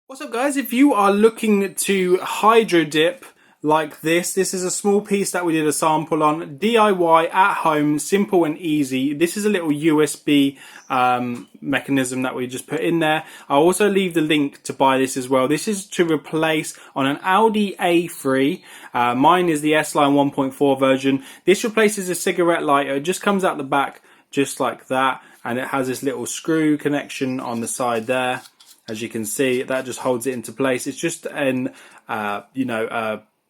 What's up, guys? If you are looking to hydro dip like this is a small piece that we did a sample on, DIY at home, simple and easy. This is a little USB mechanism that we just put in there. I'll also leave the link to buy this as well. This is to replace on an Audi A3. Mine is the S-Line 1.4 version. This replaces a cigarette lighter. It just comes out the back just like that, and it has this little screw connection on the side there. As you can see, that just holds it into place. It's just an,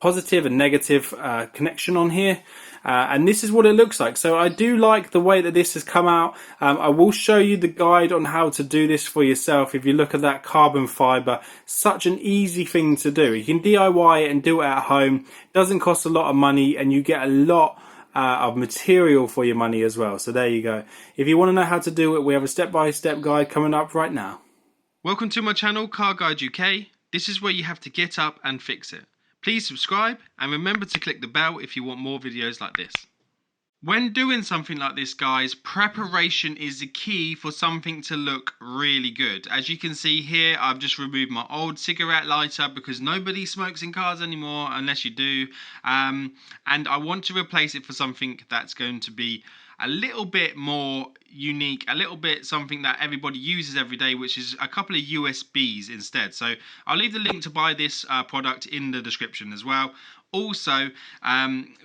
positive and negative connection on here. And this is what it looks like. So I do like the way that this has come out. I will show you the guide on how to do this for yourself. If you look at that carbon fiber, such an easy thing to do. You can DIY it and do it at home. Doesn't cost a lot of money, and you get a lot of material for your money as well. So there you go. If you want to know how to do it, we have a step-by-step guide coming up right now. Welcome to my channel, Car Guide UK. This is where you have to get up and fix it. Please subscribe and remember to click the bell if you want more videos like this. When doing something like this, guys, preparation is the key for something to look really good. As you can see here, I've just removed my old cigarette lighter because nobody smokes in cars anymore unless you do. And I want to replace it for something that's going to be a little bit more unique, a little bit something that everybody uses every day, which is a couple of USBs instead. So I'll leave the link to buy this product in the description as well. Also,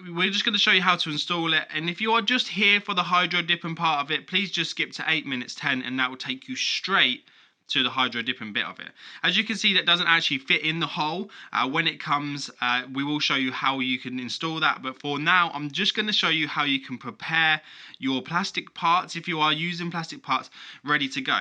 we're just going to show you how to install it, and if you are just here for the hydro dipping part of it, please just skip to 8 minutes 10 and that will take you straight to the hydro dipping bit of it. As you can see, that doesn't actually fit in the hole. When it comes, we will show you how you can install that, but for now I'm just going to show you how you can prepare your plastic parts, if you are using plastic parts, ready to go.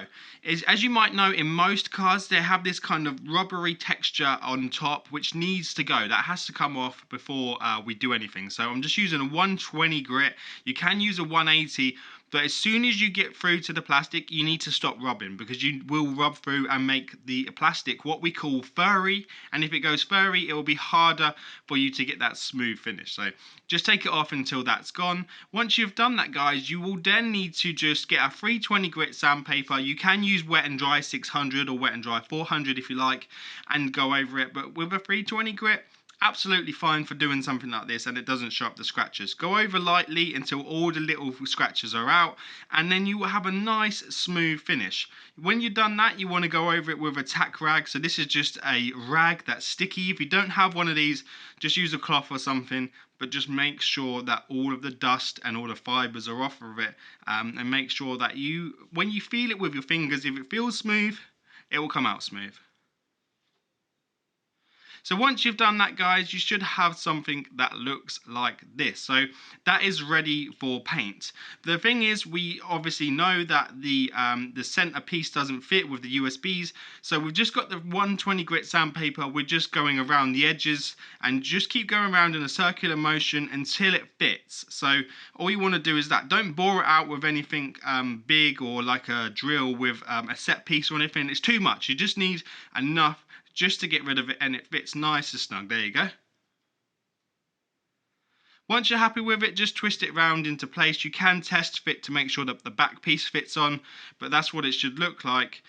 As you might know, in most cars they have this kind of rubbery texture on top which needs to go. That has to come off before we do anything. So I'm just using a 120 grit. You can use a 180, but as soon as you get through to the plastic, you need to stop rubbing, because you will rub through and make the plastic what we call furry. And if it goes furry, it will be harder for you to get that smooth finish. So just take it off until that's gone. Once you've done that, guys, you will then need to just get a 320 grit sandpaper. You can use wet and dry 600 or wet and dry 400 if you like, and go over it. But with a 320 grit, absolutely fine for doing something like this, and it doesn't show up the scratches. Go over lightly until all the little scratches are out, and then you will have a nice smooth finish. When you've done that, you want to go over it with a tack rag. So this is just a rag that's sticky. If you don't have one of these, just use a cloth or something, but just make sure that all of the dust and all the fibers are off of it, and make sure that when you feel it with your fingers, if it feels smooth, it will come out smooth. So once you've done that, guys, you should have something that looks like this. So that is ready for paint. The thing is, we obviously know that the center piece doesn't fit with the USBs. So we've just got the 120 grit sandpaper. We're just going around the edges and just keep going around in a circular motion until it fits. So all you want to do is that. Don't bore it out with anything big or like a drill with a set piece or anything. It's too much. You just need enough just to get rid of it, and it fits nice and snug. There you go. Once you're happy with it, just twist it round into place. You can test fit to make sure that the back piece fits on, but that's what it should look like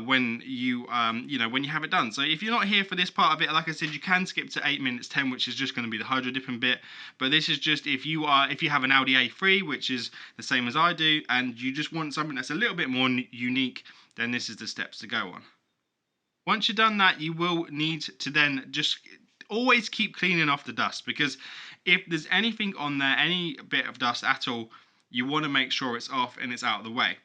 when you when you have it done. So if you're not here for this part of it, like I said, you can skip to 8 minutes 10, which is just going to be the hydro dipping bit. But this is just if you have an Audi A3, which is the same as I do, and you just want something that's a little bit more unique, then this is the steps to go on. Once you've done that, you will need to then just always keep cleaning off the dust, because if there's anything on there, any bit of dust at all, you want to make sure it's off and it's out of the way.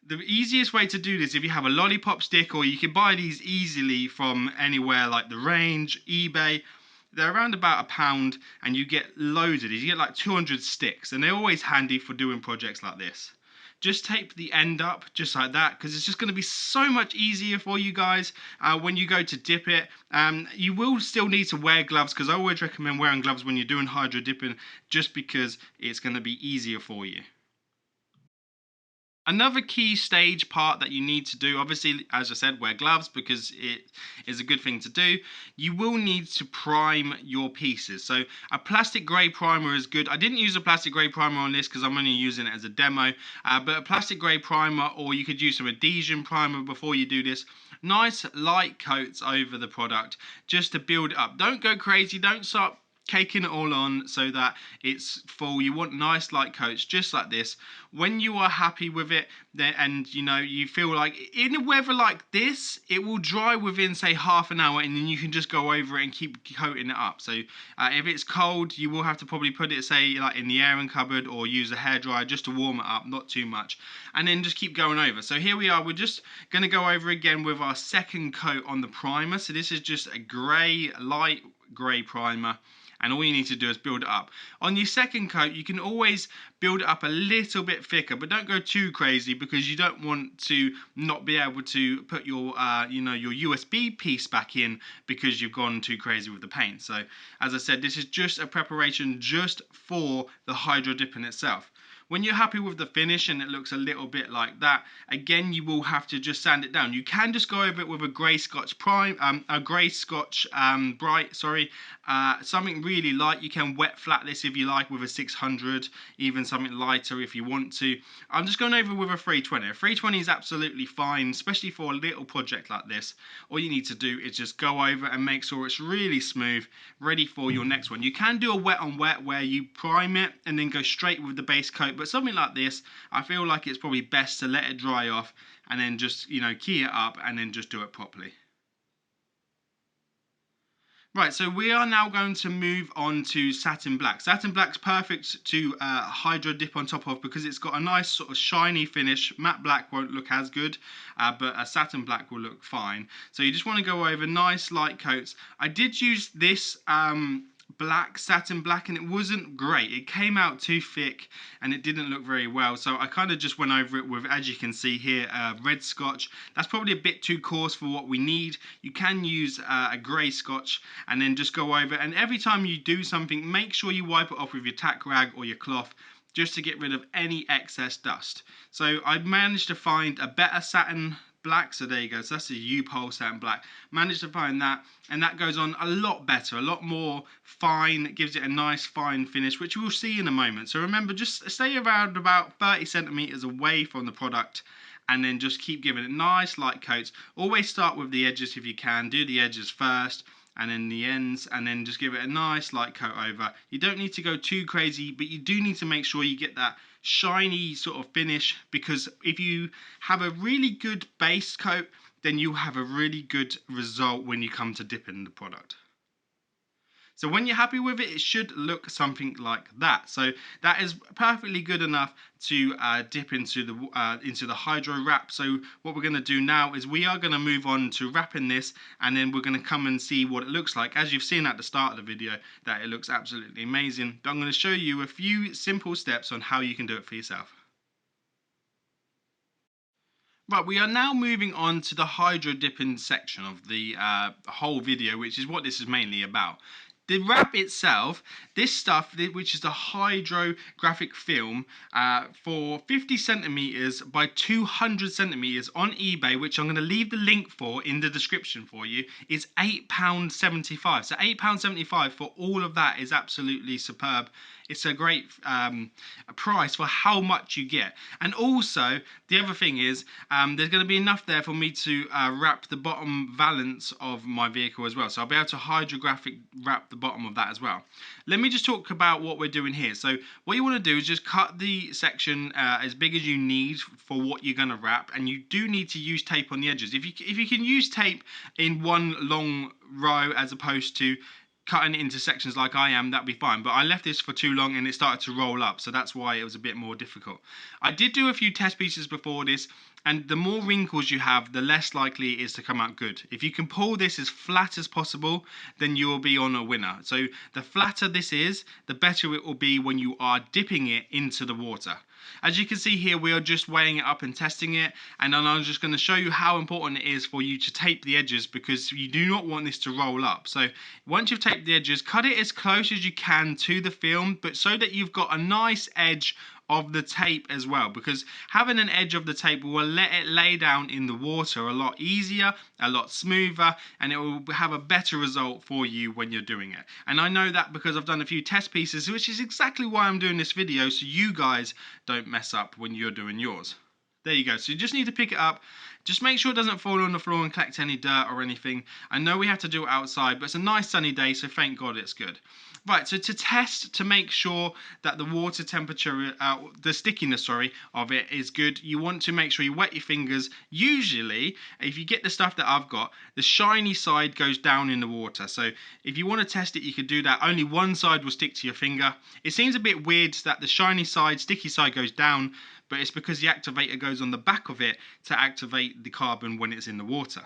The easiest way to do this, if you have a lollipop stick, or you can buy these easily from anywhere like The Range, eBay, they're around about £1 and you get loads of these. You get like 200 sticks, and they're always handy for doing projects like this. Just tape the end up just like that, because it's just going to be so much easier for you guys when you go to dip it. You will still need to wear gloves, because I always recommend wearing gloves when you're doing hydro dipping, just because it's going to be easier for you. Another key stage part that you need to do, obviously, as I said, wear gloves because it is a good thing to do. You will need to prime your pieces. So a plastic grey primer is good. I didn't use a plastic grey primer on this because I'm only using it as a demo, but a plastic grey primer, or you could use some adhesion primer before you do this, nice light coats over the product just to build it up. Don't go crazy, don't start caking it all on so that it's full. You want nice light coats just like this. When you are happy with it, and you feel like in a weather like this, it will dry within say half an hour, and then you can just go over it and keep coating it up. So if it's cold, you will have to probably put it say like in the airing cupboard or use a hairdryer just to warm it up, not too much, and then just keep going over. So here we are, we're just going to go over again with our second coat on the primer. So this is just a light grey primer, and all you need to do is build it up. On your second coat, you can always build it up a little bit thicker, but don't go too crazy because you don't want to not be able to put your your USB piece back in because you've gone too crazy with the paint. So as I said, this is just a preparation just for the hydro dip in itself. When you're happy with the finish and it looks a little bit like that, again, you will have to just sand it down. You can just go over it with a grey Scotch Bright, something really light. You can wet flat this if you like with a 600, even something lighter if you want to. I'm just going over with a 320. A 320 is absolutely fine, especially for a little project like this. All you need to do is just go over and make sure it's really smooth, ready for your next one. You can do a wet on wet where you prime it and then go straight with the base coat, but something like this, I feel like it's probably best to let it dry off and then just, key it up and then just do it properly. Right, so we are now going to move on to Satin Black. Satin Black's perfect to hydro dip on top of because it's got a nice sort of shiny finish. Matte Black won't look as good, but a Satin Black will look fine. So you just want to go over nice light coats. I did use this Satin Black, and it wasn't great. It came out too thick and it didn't look very well, so I kind of just went over it with, as you can see here, red Scotch. That's probably a bit too coarse for what we need. You can use a grey Scotch and then just go over, and every time you do something, make sure you wipe it off with your tack rag or your cloth just to get rid of any excess dust. So I managed to find a better Satin Black, so there you go. So that's a U-Pole Satin Black. Managed to find that, and that goes on a lot better, a lot more fine. It gives it a nice fine finish, which we'll see in a moment. So remember, just stay around about 30 centimeters away from the product, and then just keep giving it nice light coats. Always start with the edges if you can. Do the edges first, and then the ends, and then just give it a nice light coat over. You don't need to go too crazy, but you do need to make sure you get that shiny sort of finish, because if you have a really good base coat, then you have a really good result when you come to dipping the product. So when you're happy with it, it should look something like that. So that is perfectly good enough to dip into the hydro wrap. So what we're going to do now is we are going to move on to wrapping this, and then we're going to come and see what it looks like. As you've seen at the start of the video, that it looks absolutely amazing. But I'm going to show you a few simple steps on how you can do it for yourself. Right, we are now moving on to the hydro dipping section of the whole video, which is what this is mainly about. The wrap itself, this stuff, which is the hydrographic film, for 50 centimeters by 200 centimeters on eBay, which I'm going to leave the link for in the description for you, is £8.75. So £8.75 for all of that is absolutely superb. It's a great price for how much you get. And also, the other thing is, there's going to be enough there for me to wrap the bottom valance of my vehicle as well. So I'll be able to hydrographic wrap the bottom of that as well. Let me just talk about what we're doing here. So what you want to do is just cut the section as big as you need for what you're going to wrap, and you do need to use tape on the edges. If you can use tape in one long row as opposed to cutting it into sections like I am, that'd be fine, but I left this for too long and it started to roll up, so that's why it was a bit more difficult. I did do a few test pieces before this, and the more wrinkles you have, the less likely it is to come out good. If you can pull this as flat as possible, then you will be on a winner. So the flatter this is, the better it will be when you are dipping it into the water. As you can see here, we are just weighing it up and testing it, and then I'm just going to show you how important it is for you to tape the edges, because you do not want this to roll up. So once you've taped the edges, cut it as close as you can to the film, but so that you've got a nice edge of the tape as well, because having an edge of the tape will let it lay down in the water a lot easier, a lot smoother, and it will have a better result for you when you're doing it. And I know that because I've done a few test pieces, which is exactly why I'm doing this video, so you guys don't mess up when you're doing yours. There you go. So you just need to pick it up, Just make sure it doesn't fall on the floor and collect any dirt or anything. I know we have to do it outside, but it's a nice sunny day, so thank God it's good. Right, so to test, to make sure that the water temperature, the stickiness, of it is good, you want to make sure you wet your fingers. Usually, if you get the stuff that I've got, the shiny side goes down in the water. So if you want to test it, you could do that. Only one side will stick to your finger. It seems a bit weird that the shiny side, sticky side goes down, but it's because the activator goes on the back of it to activate the carbon when it's in the water.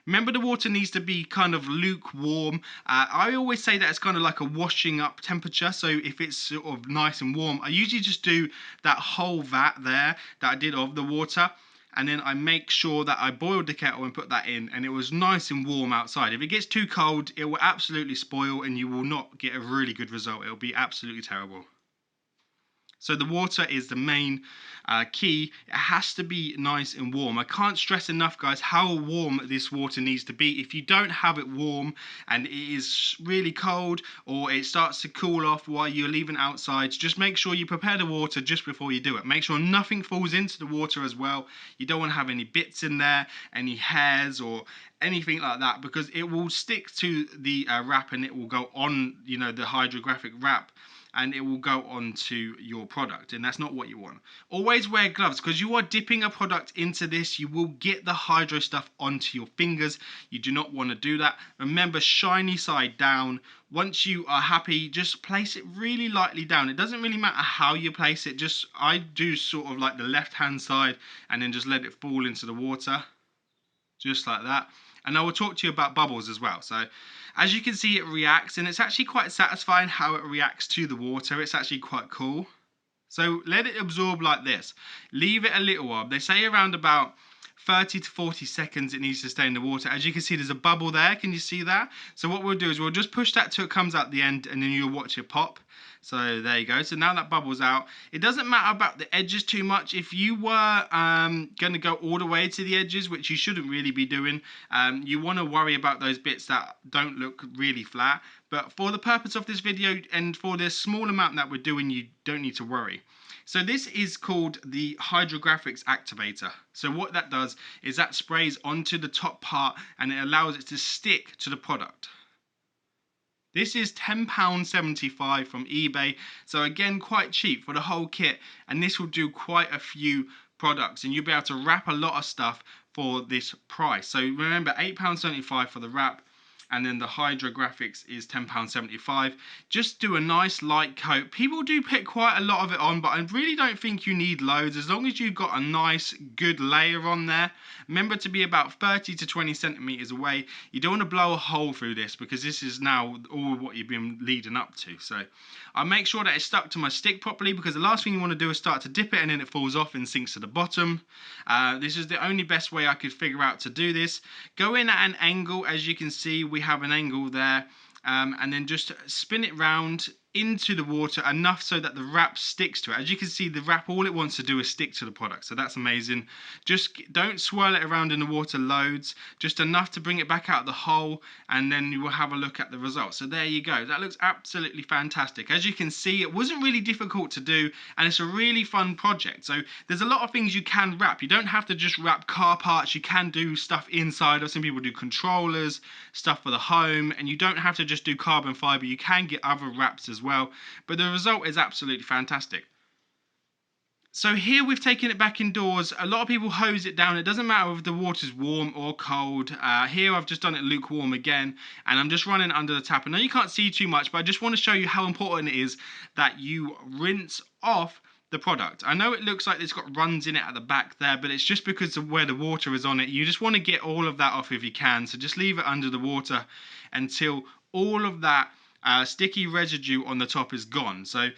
Remember, the water needs to be kind of lukewarm. I always say that it's kind of like a washing up temperature. So if it's sort of nice and warm, I usually just do that whole vat there that I did of the water. And then I make sure that I boiled the kettle and put that in, and it was nice and warm outside. If it gets too cold, it will absolutely spoil and you will not get a really good result. It will be absolutely terrible. So the water is the main key. It has to be nice and warm. I can't stress enough, guys, how warm this water needs to be. If you don't have it warm and it is really cold, or it starts to cool off while you're leaving outside, just make sure you prepare the water just before you do it. Make sure nothing falls into the water as well. You don't want to have any bits in there, any hairs or anything like that, because it will stick to the wrap and it will go on, the hydrographic wrap, and it will go onto your product, and that's not what you want. Always wear gloves, because you are dipping a product into this. You will get the hydro stuff onto your fingers. You do not want to do that. Remember, shiny side down. Once you are happy, just place it really lightly down. It doesn't really matter how you place it. I do sort of like the left hand side and then just let it fall into the water, just like that. And I will talk to you about bubbles as well. So as you can see, it reacts, and it's actually quite satisfying how it reacts to the water. It's actually quite cool. So let it absorb like this. Leave it a little while. They say around about 30 to 40 seconds it needs to stay in the water. As you can see, there's a bubble there. Can you see that? So what we'll do is we'll just push that till it comes out the end, and then you'll watch it pop. So there you go. So now that bubble's out. It doesn't matter about the edges too much. If you were going to go all the way to the edges, which you shouldn't really be doing, you want to worry about those bits that don't look really flat. But for the purpose of this video and for the small amount that we're doing, you don't need to worry. So this is called the Hydrographics Activator. So what that does is that sprays onto the top part and it allows it to stick to the product. This is £10.75 from eBay, so again quite cheap for the whole kit, and this will do quite a few products, and you'll be able to wrap a lot of stuff for this price. So remember, £8.75 for the wrap, and then the Hydrographics is £10.75. Just do a nice light coat. People do put quite a lot of it on, but I really don't think you need loads. As long as you've got a nice good layer on there. Remember to be about 30 to 20 centimeters away. You don't want to blow a hole through this, because this is now all what you've been leading up to. So I make sure that it's stuck to my stick properly, because the last thing you want to do is start to dip it and then it falls off and sinks to the bottom. This is the only best way I could figure out to do this. Go in at an angle. As you can see, we have an angle there, and then just spin it round into the water enough so that the wrap sticks to it. As you can see, the wrap, all it wants to do is stick to the product, so that's amazing. Just don't swirl it around in the water loads, just enough to bring it back out of the hole, and then you will have a look at the results. So there you go. That looks absolutely fantastic. As you can see, it wasn't really difficult to do, and it's a really fun project. So there's a lot of things you can wrap. You don't have to just wrap car parts. You can do stuff inside of. Some people do controllers, stuff for the home, and you don't have to just do carbon fiber. You can get other wraps as well, but the result is absolutely fantastic. So here we've taken it back indoors. A lot of people hose it down. It doesn't matter if the water's warm or cold. Here I've just done it lukewarm again, and I'm just running under the tap. I know you can't see too much, but I just want to show you how important it is that you rinse off the product. I know it looks like it's got runs in it at the back there, but it's just because of where the water is on it. You just want to get all of that off if you can. So just leave it under the water until all of that sticky residue on the top is gone. So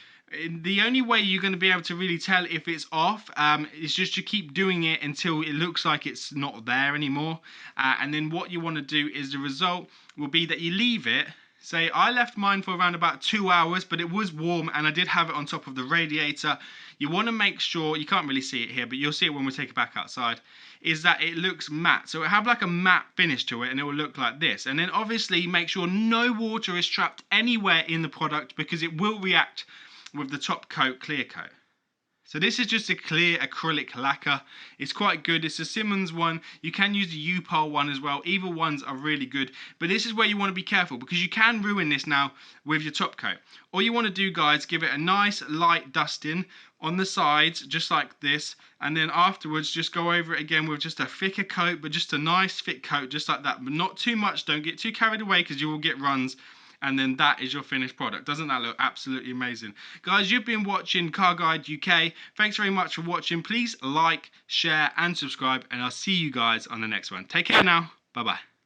the only way you're going to be able to really tell if it's off is just to keep doing it until it looks like it's not there anymore. And then what you want to do is the result will be that you leave it. Say I left mine for around about 2 hours, but it was warm and I did have it on top of the radiator. You want to make sure, you can't really see it here, but you'll see it when we take it back outside, is that it looks matte. So it have like a matte finish to it, and it will look like this. And then obviously make sure no water is trapped anywhere in the product, because it will react with the top coat, clear coat. So this is just a clear acrylic lacquer. It's quite good. It's a Simmons one. You can use the U-POL one as well. Either ones are really good. But this is where you want to be careful because you can ruin this now with your top coat. All you want to do, guys, give it a nice light dusting on the sides, just like this. And then afterwards, just go over it again with just a thicker coat, but just a nice thick coat, just like that. But not too much. Don't get too carried away because you will get runs. And then that is your finished product. Doesn't that look absolutely amazing? Guys, you've been watching Car Guide UK. Thanks very much for watching. Please like, share and subscribe, and I'll see you guys on the next one. Take care now. Bye bye.